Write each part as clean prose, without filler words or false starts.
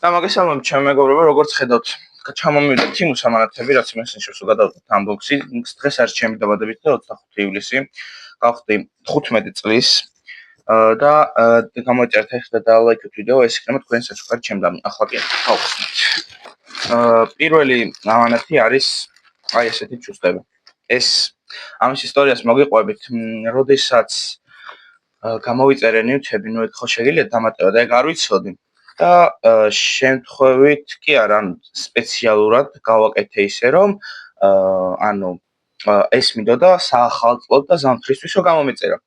და მაგასალმებით ჩემი მეგობრებო, როგორც ხედავთ, ჩამომივიდა თიმუს ამანათები, რაც მესენჯერში გადავდოთ unboxing. დღეს არის ჩემი დაბადებით და 25 ივლისი. გავხდი 15 წლის და გამოიწერეთ ახლა და ლაიქეთ ვიდეო, ეს იქნება თქვენი საჩუქარი ჩემთან. ახლა კი გავხსნით. პირველი ამანათი არის აი ესეთი ჩუსტები. ეს ამის ისტორიას მოგიყვებით, როდესაც გამოვიწერე ნივთები, ნუ ეგ ხო შეგიძლიათ დამატება და ეგ არ ვიცოდი. და შემთხვევით კი არა, სპეციალურად გავაკეთე ისე რომ ეს მინდოდა საახალწლოდ და ზამთრისთვის რომ გამომეწერა.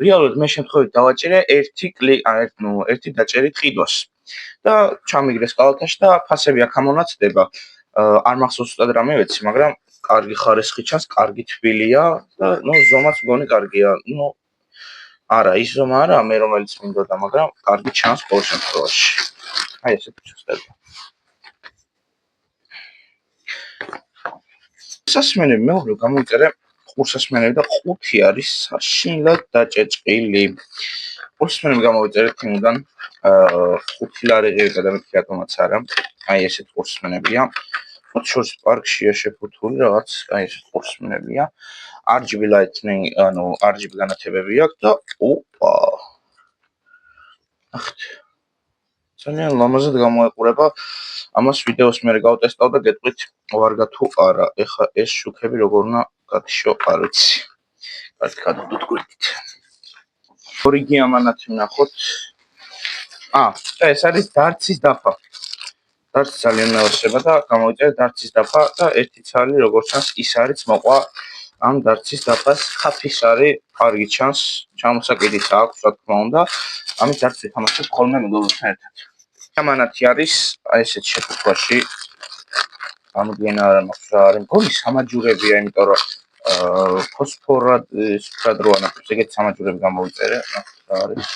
რეალურად მე შემთხვევით დავაჭირე ერთი დაჭერით ყიდვას. და ჩამიგდეს კალათაში და ფასები აქ ამონაცდება. არ მახსოვს უბრალოდ რამე ვიცი, მაგრამ კარგი ხარისხი ჩანს, კარგი თბილია და ნუ ზომაც მგონი კარგია. ნუ არა, ის ზომა არა, მე რომელიც მინდოდა, მაგრამ კარგი ჩანს ყოველ შემთხვევაში. აი ესეთი ჩუსტები. სასმენები მეუბნებ გამოვიწერე ყურსასმენები და 5 არის საშინლად დაჭეჭყილი. ყურსასმენები გამოვიწერე თიმუდან 5 ლარიღი გადამეტი რატომაც არა. აი ესეთ ყურსასმენებია. შორს პარკშია შეფუთული რაღაც, აი ესეთ ყურსასმენებია. RGB lightning, RGB განათებები აქვს და ოპა. ახთ. ძალიან ლამაზად გამოეყურება. ამას ვიდეოს მე გავტესტავ და გეტყვით ვარგა თუ არა. ეხა ეს შუქები როგორ უნდა გათიშო, არ ვიცი. კარგი გადავდოთ გვერდით. ორიგი ამანათი ვნახოთ. და ეს არის დარცის დაფა. დარცი ძალიან მეოსება და გამოვიწერე დარცის დაფა და ერთი ცალი როგორც ჩანს ის არის მოყვა ამ დარცის დაფას ხაფის არის, კარგი ჩანს, ჩამოსაკიდიც აქვს, რა თქმა უნდა. ამის დარცს ვეთამაშებ ხოლმე მეგობრებთან ერთად. ამანათი არის აი ესეთ შეფუთვაში. გამოგენა არ მაქვს რა არის, მგონი სამაჯურებია, იმიტომ რომ ფოსფორად სფრად რო ანათებს, ეგეთ სამაჯურები გამოვიწერე, რა არის.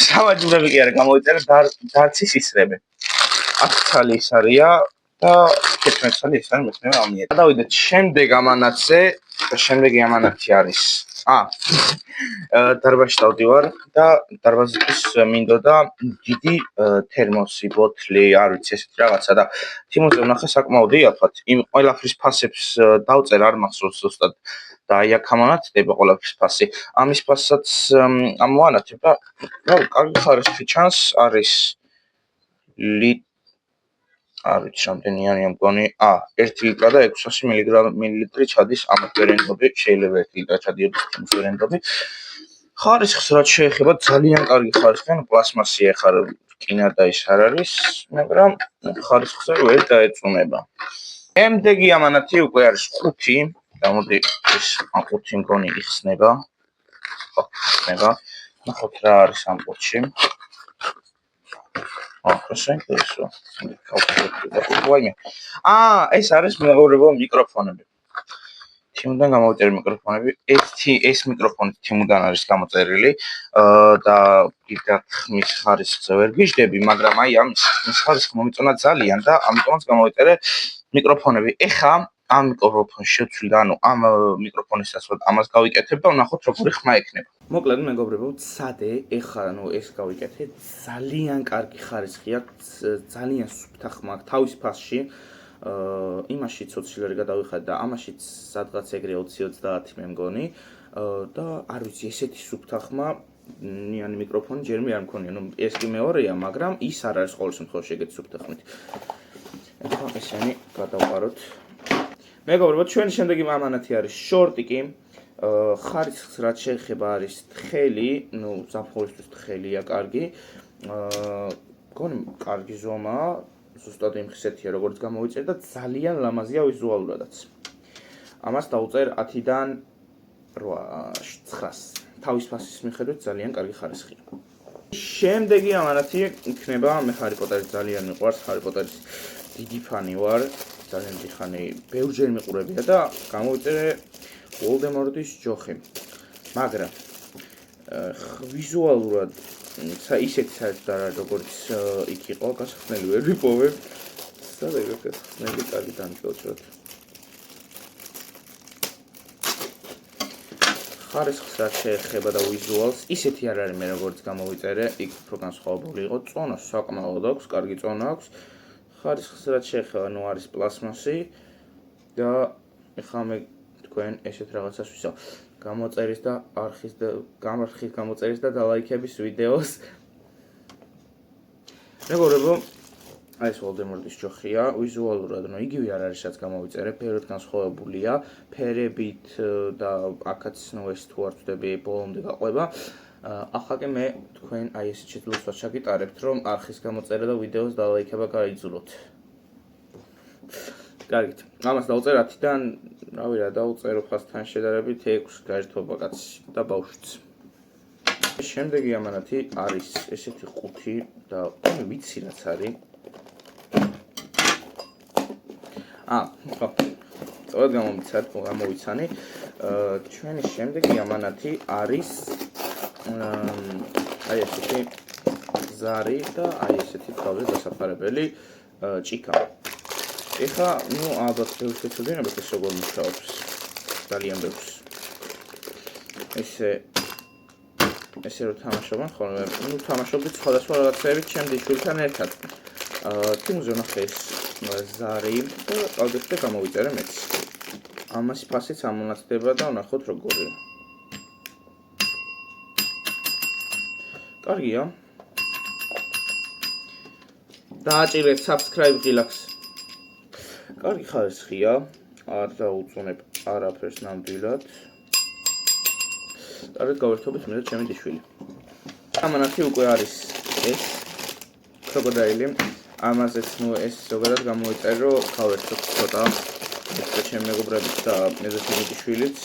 სამაჯურები კი არა, გამოვიწერე დარცის ისრები. აქ ცალი ის არია და 11 ცალი ის არის, მეცნიერება ამიეთ. გადავიდეთ შემდეგ ამანათზე, შემდეგი ამანათი არის დარბაზში დავდივარ და დარბაზის მინდოდა დიდი თერმოსი, ბოთლი, არ ვიცი ესეთი რაღაცა და თიმოზე ვნახე საკმაოდ იაფად. იმ ყველაფრის ფასებს დავწერ, არ მახსოვს ზუსტად და აი აქ ამონათდება ყველაფრის ფასი. ამის ფასაც ამოვანათებ და კარგი ხარისხი ჩანს, არის არ ვიცი რამდენია მგონი 1 ლიტრა და 600 მილილიტრი ჩადის ამ ვერენდობი, შეიძლება 1 ლიტრა ჩადიოდეს ამ ვერენდობი. ხარისხს რაც შეეხება ძალიან კარგი ხარისხი, პლასმასია ხარ რკინა და ის არ არის, მაგრამ ხარისხზე ვერ დაეწუნება. შემდეგი ამანათი უკვე არის 5, გამოდი ეს 5 მგონი იხსნება. ხსნება. ნახოთ რა არის ამ პოტში. ეს არის მეგობრებო მიკროფონები. თიმუდან გამოვიწერე მიკროფონები. ეს მიკროფონი თიმუდან არის გამოწერილი და კიდევ ხმის ხარისხზე ვერ გიждები, მაგრამ აი ამის ხარისხი მომიწონა ძალიან და ამიტომაც გამოვიწერე მიკროფონები. ეხა ამ მიკროფონს შევცვლი და ამ მიკროფონისას ამას გავიკეთებ და ვნახოთ როგორი ხმა ექნება. მოკლედ მეგობრებო, ცადე, ეხა ეს გავიკეთე, ძალიან კარგი ხარისხი აქვს, ძალიან სუფთა ხმა აქვს თავის ფასში. იმაში 20 ლარი გადავიხადე და ამაშიც სადღაც ეგრე 20-30 მე მგონი და არ ვიცი ესეთი სუფთა ხმა ნიანი მიკროფონი ჯერმე არ მქონია, ეს კი მეორეა, მაგრამ ის არ არის ყოველ შემთხვევაში ეგეთი სუფთა ხმით. ეხლა ესენი გადავყაროთ. მეგობრებო, ჩვენი შემდეგი ამანათი არის შორტიკი. ხარისხს რაც შეეხება არის თხელი, ზაფხულისთვის თხელია კარგი. მგონი კარგი ზომაა, ზუსტად იმ ხსეთია როგორც გამოვიწერე და ძალიან ლამაზია ვიზუალურადაც. ამას დავწერ 10-დან 900. თავის ფასის მიხედვით ძალიან კარგი ხარისხია. შემდეგი ამანათი იქნება, მე ჰარი პოტერის ძალიან მიყვარს, ჰარი პოტერის დიდი ფანი ვარ, ძალიან დიდხანი ბევრჯერ მიყურებია და გამოვიწერე ვოლდემორტის ჯოხი. მაგრამ ვიზუალურად ისეთი საერთოდ არა როგორც იქ იყო, გასახსნელი ვერ ვიპოვებ. სადა გასახსნელი კარგი დამჭოჭროთ. ხარისხს რაც შეეხება და ვიზუალს, ისეთი არ არის მე როგორც გამოვიწერე, იქ უფრო განსხვავებული იყო. წონა საკმაოდ აქვს, კარგი წონა აქვს. ხარისხს რაც შეეხება, ნუ არის პლასმასი და ეხლა მე თქვენ ესეთ რაღაცას ვისაუბრებ. გამოწერის და არხის გამოწერის და დალაიქების ვიდეოს. მეგობრებო, აი ეს ვოლდემორტის ჯოხია, ვიზუალურად, ნუ იგივე არ არის რაც გამოვიწერე, ფერად განსხვავებულია, ფერებით და აქაც ნუ ეს თუ არ ვწდები ბოლომდე გაყვება. ახლა კი მე თქვენ აი ესეთ შეძლებას ჩაგიტარებთ, რომ არხის გამოწერა და ვიდეოს დალაიქება გაიძულოთ. კარგით, ამას დავწერე 10-დან, რავი რა დავწერო ფასთან შედარებით 6 გაერთობა კაცი და ბავშვიც. შემდეგი ამანათი არის ესეთი 5 და ვიცი რაც არის. ხო. სწორად გამოვიცანი. ჩვენი შემდეგი ამანათი არის აი ესეთი ზარი და აი ესეთი თავზე დასაფარებელი ჭიქა. ეხლა, ნუ ალბათ ბევრს ეცოდინებათ ეს როგორ მუშაობს. ძალიან ბევრს. ესე რომ თამაშობენ ხოლმე, ნუ თამაშობდით სხვადასხვა რაღაცეებით ჩემი შვილთან ერთად. თუმცა ნახე ეს ზარი და qaldește გამოვიწერე მეც. ამასი ფასიც ამონაცდება და ვნახოთ როგორია. კარგია. დააჭირეთ subscribe ღილაკს. კარგი ხარისხია, არ დაუწუნებ არაფერს ნამდვილად. კარგად გავერთობთ მე და ჩემი დიშვილი. ამანათი უკვე არის ეს კროკოდილი. ამაზეც ნუ ეს ზოგადად გამოვიწერე, რომ გავერთოთ ცოტა. ეს ჩემი მეგობრებიც და მე და ჩემი დიშვილიც.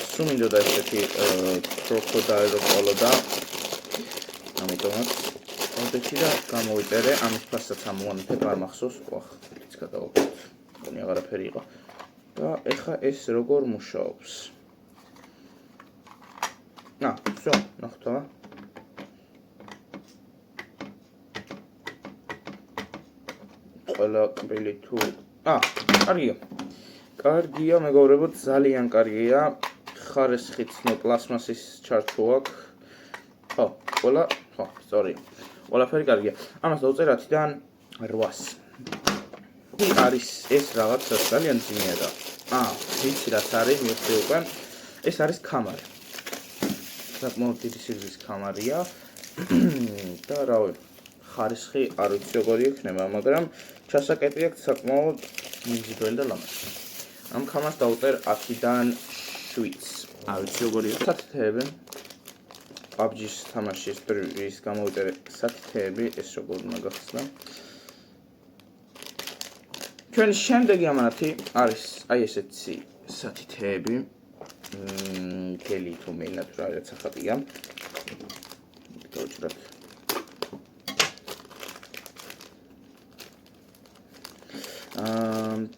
სულ მინდოდა ესეთი კროკოდილი რო ყოლოდა. ამიტომაც კონტექსტი და გამოვიწერე, ამის ფასაც ამოვანათებ არ მახსოვს, ვახ, ის გადავაკეთე. მგონი აღარაფერი იყო. და ეხა ეს როგორ მუშაობს. всё, ნახოთ. ყველა კბილი თუ კარგია. კარგია, მეგობრებო, ძალიან კარგია. ხარისხით ნუ პლასმასის ჩარჩო აქვს. ხო, სწორია. ყველაფერი კარგია. ამას დავწერე 10-დან 8-ს. არის ეს რაღაც ძალიან ძნელია და ვიცი რაც არის, მივხვდი უკვე. ეს არის კამარა. საკმაოდ დიდი სიგრძის კამარია და რავი, ხარისხი არ ვიცი როგორი იქნება, მაგრამ ჩასაკეტი აქვს საკმაოდ მიზიდველი და ლამაზი. ამ კამარას დავწერე 10-დან 7-ს. არ ვიცი როგორი იქნება. სათითეები PUBG-ს თამაში ის გამოვიწერე სათითეები, ეს როგორ უნდა გახსნა. ჩვენი შემდეგი ამანათი არის აი ესეთი სათითეები. მთელი თუ მეინად რა რაც ახატია. დავჭრათ.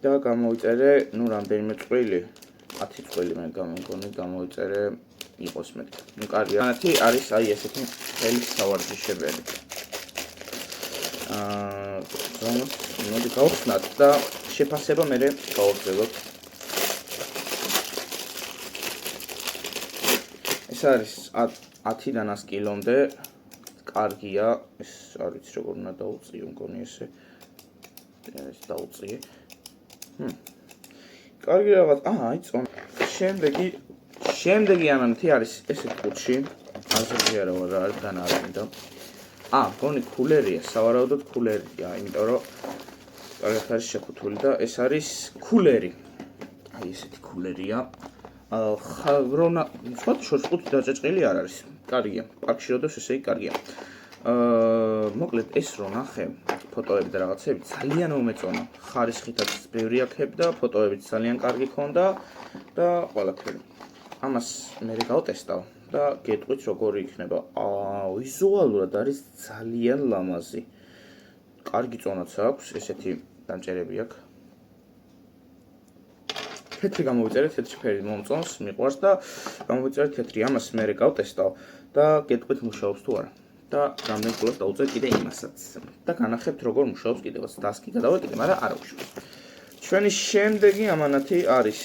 და გამოვიწერე, ნუ რამდენიმე წვილი, 10 წვილი მე გამოვიწერე იყოს მეთქი. ნუ კარგი, ამათი არის აი ესეთი მთელი სავარჯიშებელი. მოდი გავხსნათ და შეფასება მე გავაგზავნოთ. ეს არის 10-დან 100 კილომდე. კარგია, ეს არ ვიცი როგორ უნდა დაუწიო, მგონი ესე. ეს დაუწიე. კარგი რაღაც, აი წონა. შემდეგი ამანათი არის ესეთ ყუთში. აზრი არა ვარ რა არის განარჩენდა. მგონი კულერია, სავარაუდოდ კულერია, იმიტომ რომ კარგად არის შეხუთული და ეს არის კულერი. აი ესეთი კულერია. ხავრონა, სხვა შორს ყუთი დაჭეჭყილი არ არის. კარგია, პარკში როდოს ესე იგი კარგია. მოკლედ ეს რო ნახე, ფოტოები და რაღაცები ძალიან მომეწონა. ხარისხითაც ბევრი აქებდა, ფოტოებიც ძალიან კარგი ქონდა და ყველაფერი. ამას მე გავტესტავ და გეტყვით როგორი იქნება. ვიზუალურად არის ძალიან ლამაზი. კარგი წონაც აქვს, ესეთი დამჭერები აქვს. თეთრი გამოვიწერე, თეთრი ფერი მომწონს, მიყვარს და გამოვიწერე თეთრი. ამას მე გავტესტავ და გეტყვით მუშაობს თუ არა. და რამდენ კილოს დავუწევ კიდე იმასაც. და განახებთ როგორ მუშაობს კიდევაც. დასკი გადავეკიდე, მაგრამ არ აუშვა. ჩვენი შემდეგი ამანათი არის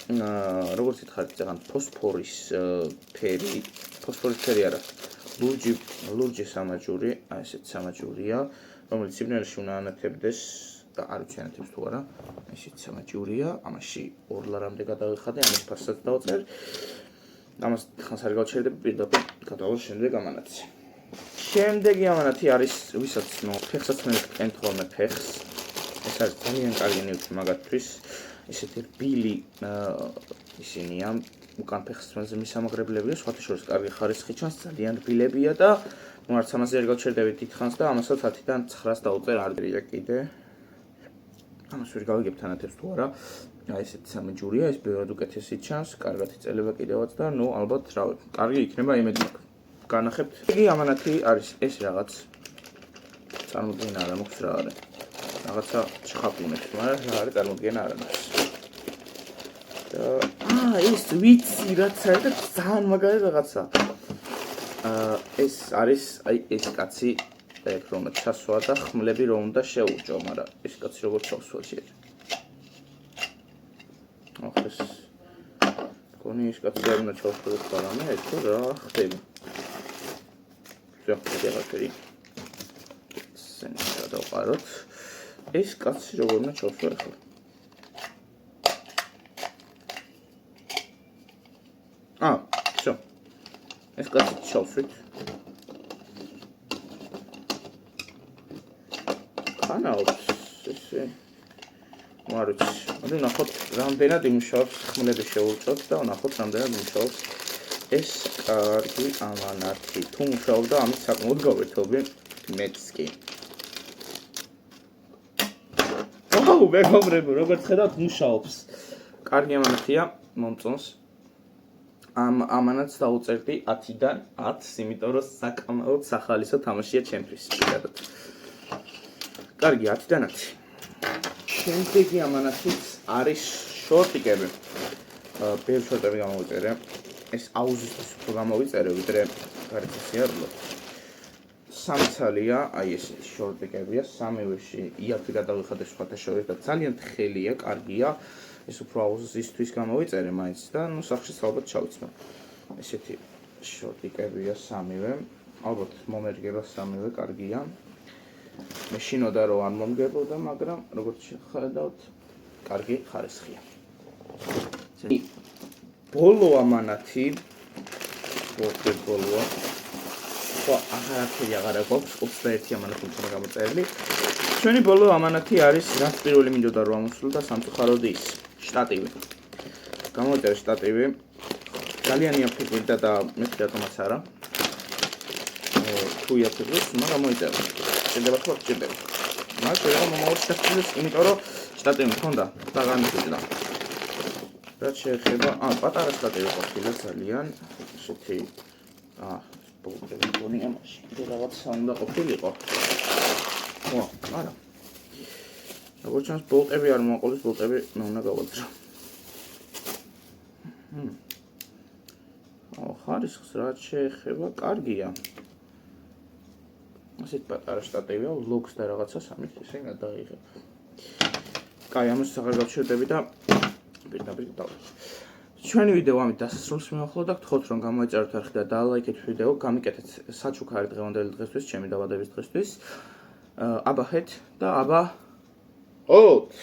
როგორც ითხარით, ზეგან ფოსფორის ფერი არა. ლურჯი სამაჯური, აი ესეთ სამაჯურია, რომელიც სიბნელეში უნდა ანათებდეს და არ ვიცი ანათებს თუ არა. ესეთ სამაჯურია, ამაში 2 ლარამდე გადავიხადე, ამის ფასსაც დავწერ. ამას ხანს არ გავჩერდები, პირდაპირ გადავალ შემდეგ ამანათზე. შემდეგი ამანათი არის, ვისაც ფეხსაც მე ვკენთ ხოლმე ფეხს. ეს არის ძალიან კარგი ნივთი მაგათთვის. ესეთი რბილი ისინია, უკან ფეხს თვალზე მისამაგრებლებია, სხვათა შორის კარგი ხარისხი ჩანს, ძალიან რბილებია და არც ამაზე არ გავჩერდებით დიდხანს და ამასაც 10-დან 9-ს დავწერ არდრია კიდე. ამას ვერ გავიგებთ ანათებს თუ არა. აი ესეთი სამაჯურია, ეს ბევრად უკეთესი ჩანს, კარგად იწელება კიდევაც და ალბათ რავი, კარგი იქნება იმედი მაქვს. განახებთ. იგი ამანათი არის ეს რაღაც. წარმოდგენა არა მაქვს რა არის. რაღაცა ჩხაპუნებს, მაგრამ რა არის წარმოდგენა არ აქვს. ეს ვიცი რაც არის და ძალიან მაგარი რაღაცა. ეს არის აი ეს კაცი ეგ რომ ჩასვა და ხმლები რომ უნდა შეუჭო, მაგრამ ეს კაცი როგორ ჩავსვა შეიძლება. ახეს კონი ეს კაცი არ უნდა ჩავსვა და რამე ეთქო რა ხდება. ზოგადად სენსა დავყაროთ. ეს კაცი როგორ უნდა ჩავსვა ახლა. всё. ეს კაცი ჩავსვით. ხანაობს ესე. მარუჩი. ანუ ნახოთ რამდენად იმუშავებს ხმლები შეუწოთ და ნახოთ რამდენად იმუშავებს ეს კარგი ამანათი. თუ მუშაობდა ამით საკმაოდ გავერთობი მეც კი. მეგობრებო, როგორც ხედავთ, მუშაობს. კარგი ამანათია, მომწონს. ამ ამანათს დავუწერდი 10-დან 10, იმიტომ რომ საკმაოდ სახალისო თამაშია ჩემთვის. კარგი 10-დან 10. შემდეგი ამანათიც არის შორტიკები. ბევრი შორტები გამოვიწერე. ეს აუზისთვის უფრო გამოვიწერე, ვიდრე გარეთისიარულო. 3 ცალია, აი ეს შორტიკებია, სამივეში იაფი გადავიხადე სხვათა შორის და ძალიან თხელია, კარგია. ეს უფრო აუზისთვის გამოვიწერე მაინც და სახშიც ალბათ ჩავიცნო. ესეთი შორტიკებია სამივე. ალბათ მომერგება სამივე, კარგია. მე შინოდა რომ არ მომგებოდა, მაგრამ როგორც ხედავთ, კარგი ხარისხია. ბოლო ამანათი ბოლოა. აღარ გვაქვს 21 ამანათი უნდა გამოწერილი. ჩვენი ბოლო ამანათი არის რაც პირველი მინდოდა რომ ამოსულდა სამწუხაროდ ის შტატივი. გამოვიწერე შტატივი. ძალიან იაფია და მე რატომაც არა. თუ იაფია, მაგრამ მოიწერე. შეიძლება თქვა შეიძლება. მაგრამ შეიძლება მომავალ შტატივს, იმიტომ რომ შტატივი მქონდა და განმეწდა. რაც შეეხება, პატარა შტატივი ყოფილა ძალიან ესეთი ბოლტები ამაში რაღაცა უნდა ყოფილიყო. არა. როგორც ჩანს, ბოლტები არ მოაყოლეს, ბოლტები მე უნდა გავაძრო. ხარისხს რაც შეეხება, კარგია. ასეთ პატარა შტატივია, ლოგს და რაღაცა სამით ესე გადაიღებ. კაი, ამას აღარ გავჩერდები და პირდაპირ დავდივარ. ჩვენი ვიდეო ამით დასასრულს მივახლო და გთხოვთ რომ გამოიწეროთ არხი და დალაიქეთ ვიდეო, გამიკეთეთ საჩუქარი დღევანდელი დღესთვის, ჩემი დაბადების დღესთვის. აბა ჰეთ და აბა ოთ